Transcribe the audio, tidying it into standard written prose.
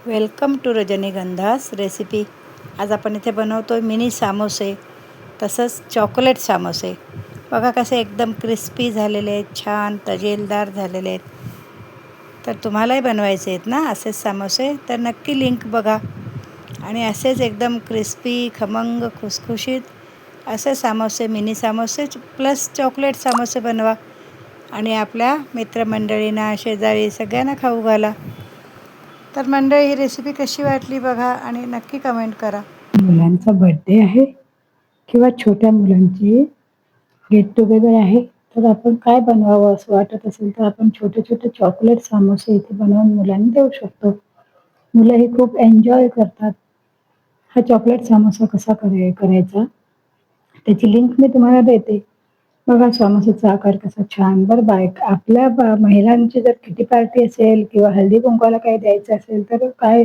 Welcome to रजनीगंधास recipe. आज आपण इथे बनवतो आहे मिनी सामोसे, तसंच चॉकलेट सामोसे. बघा कसे एकदम क्रिस्पी झालेले आहेत, छान तजेलदार झालेले आहेत. तर तुम्हालाही बनवायचे आहेत ना असेच सामोसे, तर नक्की लिंक बघा आणि असेच एकदम क्रिस्पी खमंग खुसखुशीत असे सामोसे, मिनी सामोसे प्लस चॉकलेट सामोसे बनवा आणि आपल्या मित्रमंडळींना, शेजारी सगळ्यांना खाऊ घाला. तर मंडळी, ही रेसिपी कशी वाटली बघा आणि नक्की कमेंट करा. मुलांचा बर्थडे आहे किंवा छोट्या मुलांची गेट टुगेदर आहे, तर आपण काय बनवावं असं वाटत असेल तर आपण छोटे छोटे चॉकलेट सामोसे इथे बनवून मुलांना देऊ शकतो. मुलं हे खूप एन्जॉय करतात. हा चॉकलेट समोसा कसा करायचा त्याची लिंक मी तुम्हाला देते. बघा समोसाचा आकार कसा छान. बरं आपल्या महिलांची जर किटी पार्टी असेल किंवा हळदी कुंकवाला काही द्यायचं असेल तर काय